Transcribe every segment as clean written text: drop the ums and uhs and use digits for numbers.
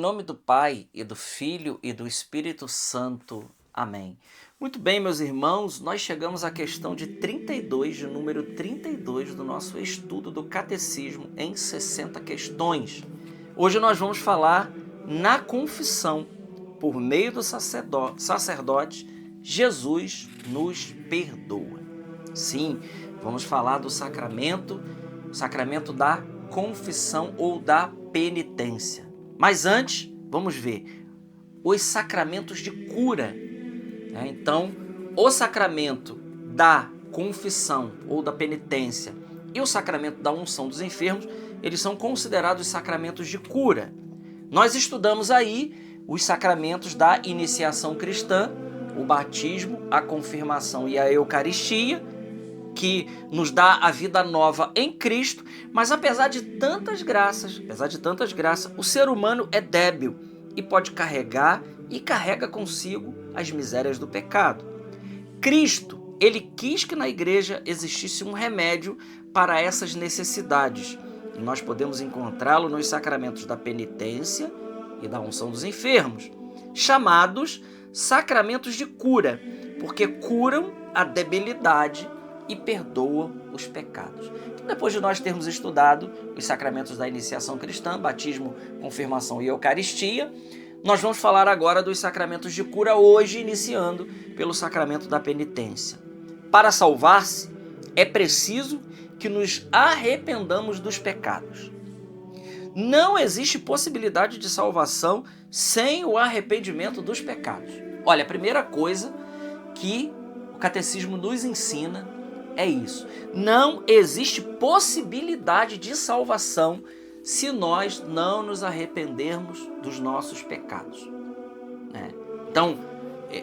Em nome do Pai, e do Filho, e do Espírito Santo. Amém. Muito bem, meus irmãos, nós chegamos à questão de 32, de número 32 do nosso estudo do Catecismo em 60 questões. Hoje nós vamos falar na confissão, por meio do sacerdote, Jesus nos perdoa. Sim, vamos falar do sacramento da confissão ou da penitência. Mas antes, vamos ver os sacramentos de cura. Então, o sacramento da confissão ou da penitência e o sacramento da unção dos enfermos, eles são considerados sacramentos de cura. Nós estudamos aí os sacramentos da iniciação cristã, o batismo, a confirmação e a Eucaristia, que nos dá a vida nova em Cristo, mas apesar de tantas graças, o ser humano é débil e pode carregar e carrega consigo as misérias do pecado. Cristo, ele quis que na igreja existisse um remédio para essas necessidades, e nós podemos encontrá-lo nos sacramentos da penitência e da unção dos enfermos, chamados sacramentos de cura, porque curam a debilidade e perdoam os pecados. Então, depois de nós termos estudado os sacramentos da iniciação cristã, batismo, confirmação e Eucaristia, nós vamos falar agora dos sacramentos de cura, hoje iniciando pelo sacramento da penitência. Para salvar-se, é preciso que nos arrependamos dos pecados. Não existe possibilidade de salvação sem o arrependimento dos pecados. Olha, a primeira coisa que o Catecismo nos ensina é isso. Não existe possibilidade de salvação se nós não nos arrependermos dos nossos pecados. Então,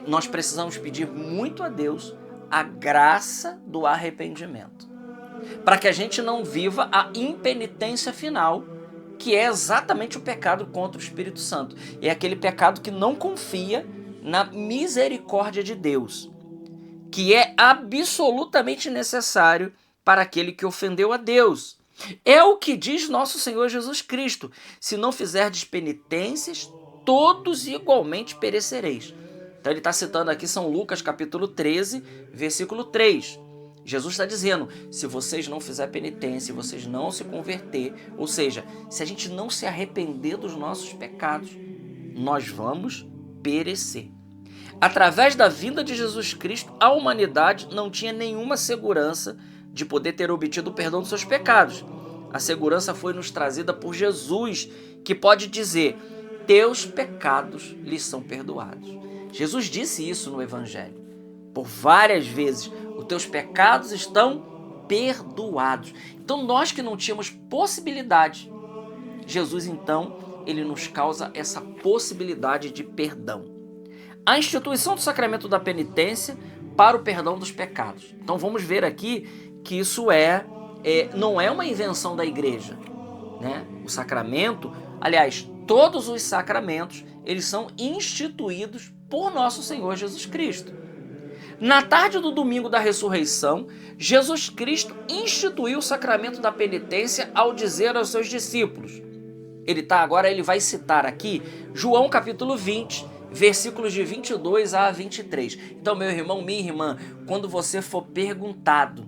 nós precisamos pedir muito a Deus a graça do arrependimento, para que a gente não viva a impenitência final, que é exatamente o pecado contra o Espírito Santo. É aquele pecado que não confia na misericórdia de Deus, que é absolutamente necessário para aquele que ofendeu a Deus. É o que diz nosso Senhor Jesus Cristo: se não fizerdes penitências, todos igualmente perecereis. Então ele está citando aqui São Lucas capítulo 13, versículo 3. Jesus está dizendo, se vocês não fizerem penitência, vocês não se converter, ou seja, se a gente não se arrepender dos nossos pecados, nós vamos perecer. Através da vinda de Jesus Cristo, a humanidade não tinha nenhuma segurança de poder ter obtido o perdão dos seus pecados. A segurança foi nos trazida por Jesus, que pode dizer, teus pecados lhes são perdoados. Jesus disse isso no Evangelho por várias vezes, os teus pecados estão perdoados. Então nós que não tínhamos possibilidade, Jesus então, ele nos causa essa possibilidade de perdão. A instituição do sacramento da penitência para o perdão dos pecados. Então vamos ver aqui que isso não é uma invenção da igreja, O sacramento, aliás, todos os sacramentos, eles são instituídos por nosso Senhor Jesus Cristo. Na tarde do domingo da ressurreição, Jesus Cristo instituiu o sacramento da penitência ao dizer aos seus discípulos. Ele vai citar aqui João capítulo 20, versículos de 22 a 23. Então, meu irmão, minha irmã, quando você for perguntado,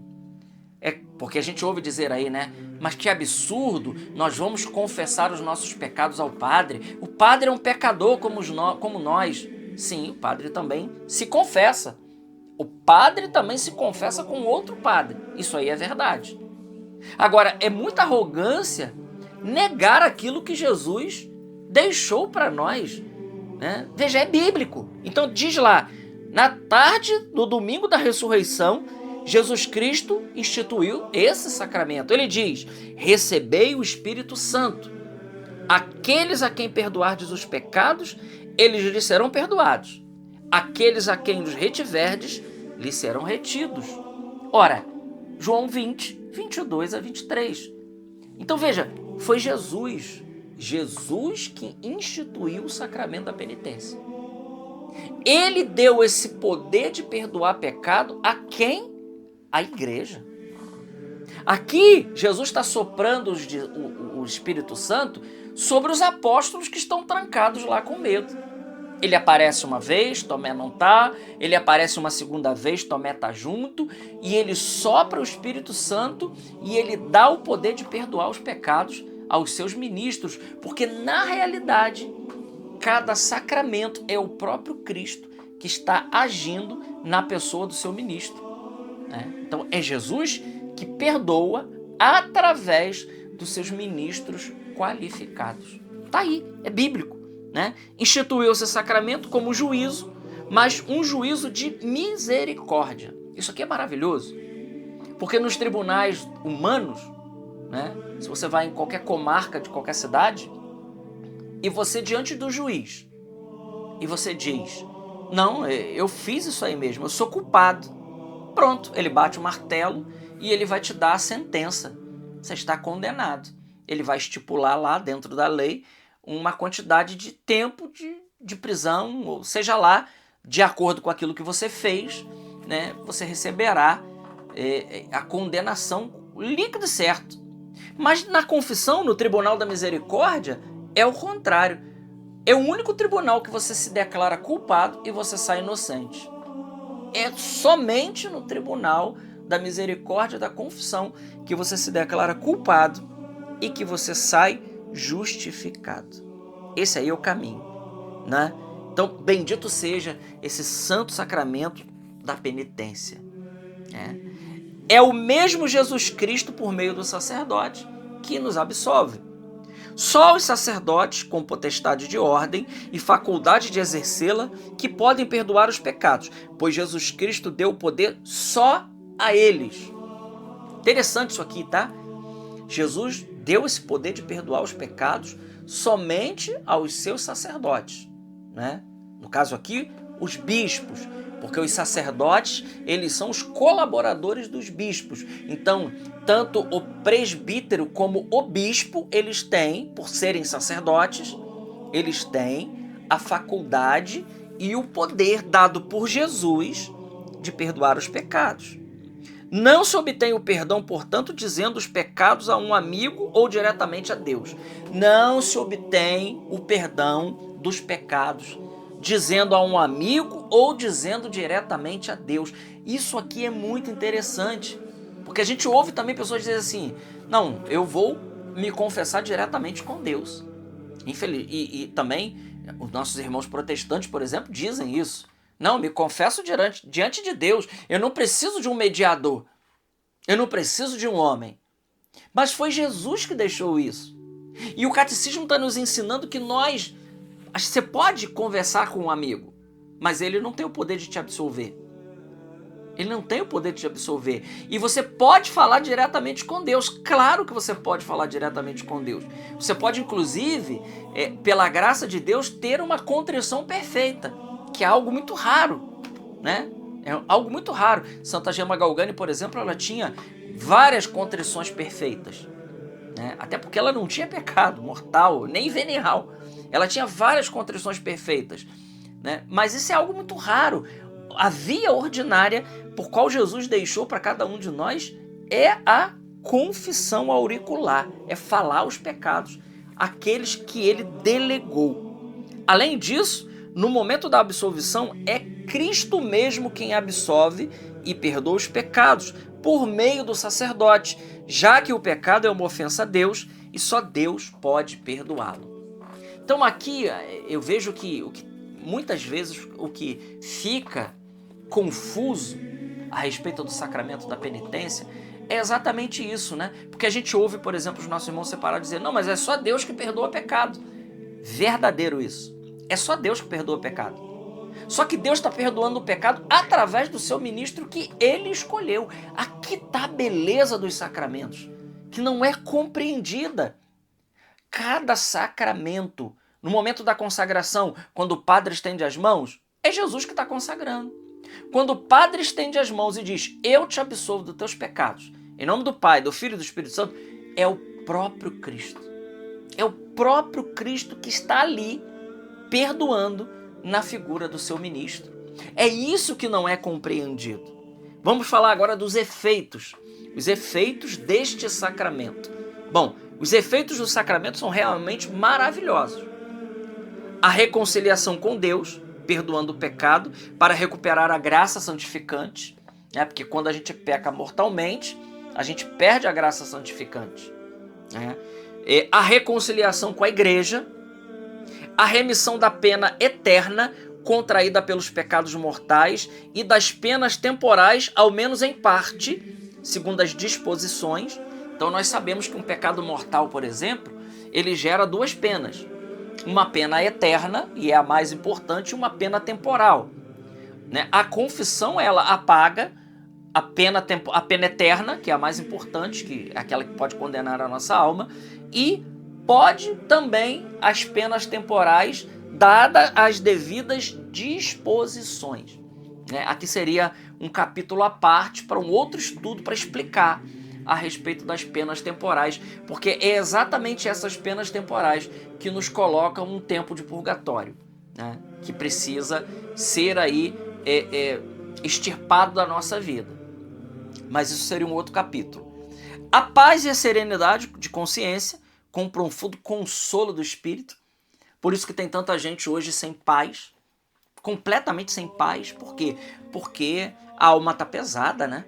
porque a gente ouve dizer aí, mas que absurdo, nós vamos confessar os nossos pecados ao padre. O padre é um pecador como nós. Sim, o padre também se confessa. O padre também se confessa com outro padre. Isso aí é verdade. Agora, é muita arrogância negar aquilo que Jesus deixou para nós. Veja, é bíblico. Então diz lá, na tarde do domingo da ressurreição, Jesus Cristo instituiu esse sacramento. Ele diz, recebei o Espírito Santo. Aqueles a quem perdoardes os pecados, eles lhes serão perdoados. Aqueles a quem os retiverdes, lhes serão retidos. Ora, João 20, 22 a 23. Então veja, foi Jesus que instituiu o sacramento da penitência. Ele deu esse poder de perdoar pecado a quem? A igreja. Aqui, Jesus está soprando o Espírito Santo sobre os apóstolos que estão trancados lá com medo. Ele aparece uma vez, Tomé não está. Ele aparece uma segunda vez, Tomé está junto. E ele sopra o Espírito Santo e ele dá o poder de perdoar os pecados aos seus ministros. Porque, na realidade, cada sacramento é o próprio Cristo que está agindo na pessoa do seu ministro, né? Então, é Jesus que perdoa através dos seus ministros qualificados. Está aí, é bíblico, né? Instituiu-se esse sacramento como juízo, mas um juízo de misericórdia. Isso aqui é maravilhoso, porque nos tribunais humanos, né, se você vai em qualquer comarca de qualquer cidade, e você diante do juiz, e você diz, não, eu fiz isso aí mesmo, eu sou culpado. Pronto, ele bate o martelo e ele vai te dar a sentença. Você está condenado. Ele vai estipular lá dentro da lei uma quantidade de tempo de prisão, ou seja lá, de acordo com aquilo que você fez, né, você receberá a condenação líquida e certo. Mas na confissão, no Tribunal da Misericórdia, é o contrário. É o único tribunal que você se declara culpado e você sai inocente. É somente no Tribunal da Misericórdia da Confissão que você se declara culpado e que você sai justificado. Esse aí é o caminho, né? Então, bendito seja esse santo sacramento da penitência, né? É o mesmo Jesus Cristo, por meio do sacerdote, que nos absolve. Só os sacerdotes com potestade de ordem e faculdade de exercê-la que podem perdoar os pecados, pois Jesus Cristo deu o poder só a eles. Interessante isso aqui, tá? Jesus deu esse poder de perdoar os pecados somente aos seus sacerdotes, né? No caso aqui, os bispos, porque os sacerdotes, eles são os colaboradores dos bispos. Então, tanto o presbítero como o bispo, eles têm, por serem sacerdotes, eles têm a faculdade e o poder dado por Jesus de perdoar os pecados. Não se obtém o perdão, portanto, dizendo os pecados a um amigo ou diretamente a Deus. Não se obtém o perdão dos pecados dizendo a um amigo ou dizendo diretamente a Deus. Isso aqui é muito interessante, porque a gente ouve também pessoas dizer assim, não, eu vou me confessar diretamente com Deus. E também os nossos irmãos protestantes, por exemplo, dizem isso. Não, me confesso diante de Deus. Eu não preciso de um mediador. Eu não preciso de um homem. Mas foi Jesus que deixou isso. E o catecismo está nos ensinando que você pode conversar com um amigo, mas ele não tem o poder de te absolver. Ele não tem o poder de te absolver. E você pode falar diretamente com Deus. Claro que você pode falar diretamente com Deus. Você pode, inclusive, pela graça de Deus, ter uma contrição perfeita, que é algo muito raro, né? É algo muito raro. Santa Gema Galgani, por exemplo, ela tinha várias contrições perfeitas, né? Até porque ela não tinha pecado mortal, nem venial. Ela tinha várias contrições perfeitas, né? Mas isso é algo muito raro. A via ordinária por qual Jesus deixou para cada um de nós é a confissão auricular, é falar os pecados, aqueles que ele delegou. Além disso, no momento da absolvição, é Cristo mesmo quem absolve e perdoa os pecados por meio do sacerdote, já que o pecado é uma ofensa a Deus e só Deus pode perdoá-lo. Então aqui eu vejo que muitas vezes o que fica confuso a respeito do sacramento da penitência é exatamente isso, né? Porque a gente ouve, por exemplo, os nossos irmãos separados dizer, não, mas é só Deus que perdoa pecado. Verdadeiro isso. É só Deus que perdoa o pecado. Só que Deus está perdoando o pecado através do seu ministro que ele escolheu. Aqui está a beleza dos sacramentos, que não é compreendida. Cada sacramento, no momento da consagração, quando o padre estende as mãos, é Jesus que está consagrando. Quando o padre estende as mãos e diz, eu te absolvo dos teus pecados, em nome do Pai, do Filho e do Espírito Santo, é o próprio Cristo. É o próprio Cristo que está ali, perdoando na figura do seu ministro. É isso que não é compreendido. Vamos falar agora dos efeitos, os efeitos deste sacramento. Bom, Os efeitos do sacramento são realmente maravilhosos. A reconciliação com Deus, perdoando o pecado, para recuperar a graça santificante, né? Porque quando a gente peca mortalmente, a gente perde a graça santificante, né? A reconciliação com a igreja, a remissão da pena eterna contraída pelos pecados mortais e das penas temporais, ao menos em parte, segundo as disposições. Então nós sabemos que um pecado mortal, por exemplo, ele gera duas penas. Uma pena eterna, e é a mais importante, e uma pena temporal, né? A confissão, ela apaga a pena eterna, que é a mais importante, que é aquela que pode condenar a nossa alma, e pode também as penas temporais, dadas as devidas disposições, né? Aqui seria um capítulo à parte para um outro estudo para explicar a respeito das penas temporais, porque é exatamente essas penas temporais que nos colocam um tempo de purgatório, né? Que precisa ser aí extirpado da nossa vida. Mas isso seria um outro capítulo. A paz e a serenidade de consciência, com um profundo consolo do espírito. Por isso que tem tanta gente hoje sem paz, completamente sem paz. Por quê? Porque a alma está pesada, né?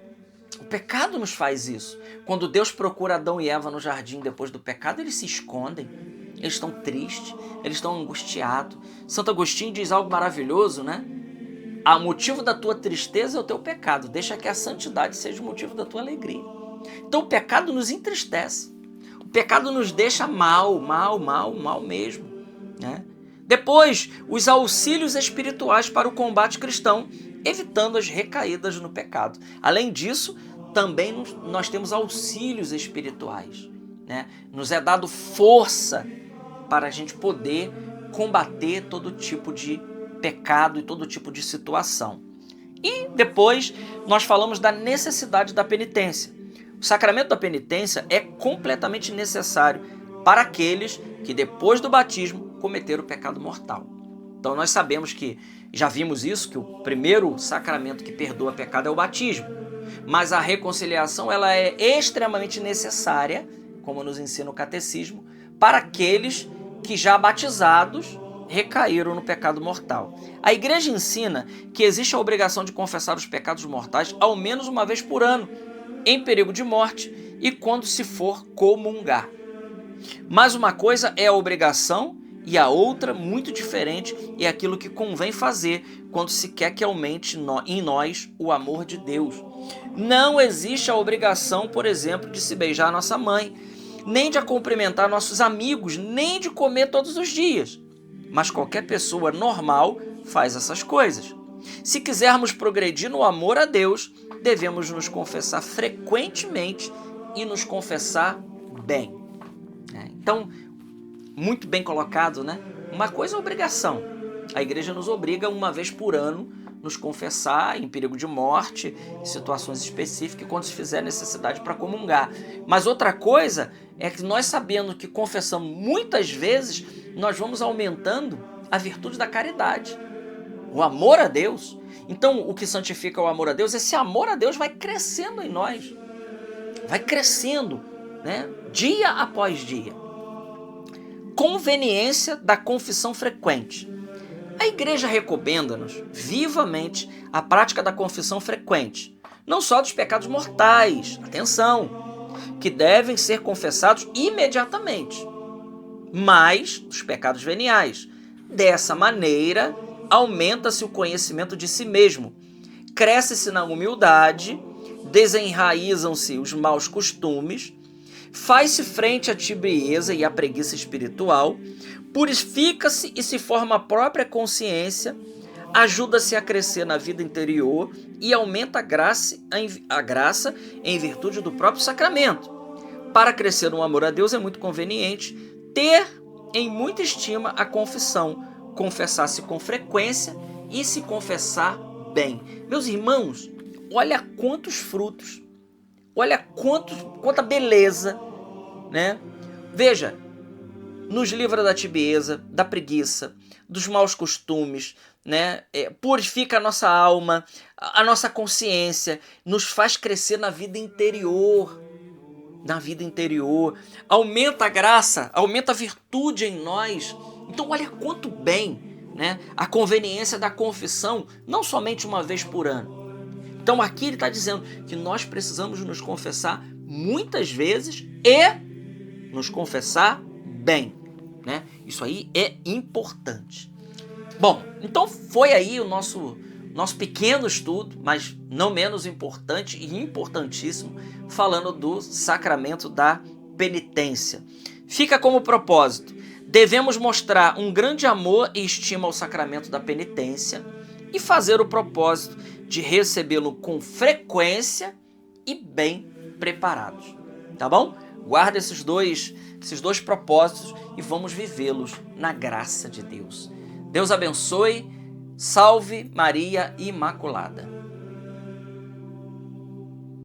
O pecado nos faz isso. Quando Deus procura Adão e Eva no jardim depois do pecado, eles se escondem, eles estão tristes, eles estão angustiados. Santo Agostinho diz algo maravilhoso, né? O motivo da tua tristeza é o teu pecado, deixa que a santidade seja o motivo da tua alegria. Então o pecado nos entristece, o pecado nos deixa mal mesmo, né? Depois, os auxílios espirituais para o combate cristão, evitando as recaídas no pecado. Além disso, também nós temos auxílios espirituais, né? Nos é dado força para a gente poder combater todo tipo de pecado e todo tipo de situação. E depois nós falamos da necessidade da penitência. O sacramento da penitência é completamente necessário para aqueles que depois do batismo cometeram o pecado mortal. Então nós sabemos que, já vimos isso, que o primeiro sacramento que perdoa pecado é o batismo. Mas a reconciliação, ela é extremamente necessária, como nos ensina o catecismo, para aqueles que já batizados recaíram no pecado mortal. A igreja ensina que existe a obrigação de confessar os pecados mortais ao menos uma vez por ano, em perigo de morte e quando se for comungar. Mas uma coisa é a obrigação e a outra, muito diferente, é aquilo que convém fazer quando se quer que aumente em nós o amor de Deus. Não existe a obrigação, por exemplo, de se beijar nossa mãe, nem de cumprimentar nossos amigos, nem de comer todos os dias. Mas qualquer pessoa normal faz essas coisas. Se quisermos progredir no amor a Deus, devemos nos confessar frequentemente e nos confessar bem. Então, muito bem colocado, né? Uma coisa é obrigação. A igreja nos obriga uma vez por ano nos confessar em perigo de morte, em situações específicas, quando se fizer necessidade para comungar. Mas outra coisa é que nós, sabendo que confessamos muitas vezes, nós vamos aumentando a virtude da caridade, o amor a Deus. Então, o que santifica o amor a Deus, esse amor a Deus vai crescendo em nós, vai crescendo, né? Dia após dia. Conveniência da confissão frequente. A igreja recomenda-nos vivamente a prática da confissão frequente, não só dos pecados mortais, atenção, que devem ser confessados imediatamente, mas dos pecados veniais. Dessa maneira, aumenta-se o conhecimento de si mesmo, cresce-se na humildade, desenraizam-se os maus costumes, faz-se frente à tibieza e à preguiça espiritual, purifica-se e se forma a própria consciência, ajuda-se a crescer na vida interior e aumenta a graça em virtude do próprio sacramento. Para crescer no amor a Deus é muito conveniente ter em muita estima a confissão, confessar-se com frequência e se confessar bem. Meus irmãos, olha quantos frutos, olha quanta beleza, né? Veja, nos livra da tibieza, da preguiça, dos maus costumes, né? Purifica a nossa alma, a nossa consciência, nos faz crescer na vida interior. na vida interior, aumenta a graça, aumenta a virtude em nós. Então olha quanto bem, né, a conveniência da confissão, não somente uma vez por ano. Então aqui ele está dizendo que nós precisamos nos confessar muitas vezes e nos confessar bem, né? Isso aí é importante. Bom, então foi aí o nosso pequeno estudo, mas não menos importante e importantíssimo, falando do sacramento da penitência. Fica como propósito: devemos mostrar um grande amor e estima ao sacramento da penitência e fazer o propósito de recebê-lo com frequência e bem preparados. Tá bom? Guarda esses dois propósitos e vamos vivê-los na graça de Deus. Deus abençoe. Salve Maria Imaculada.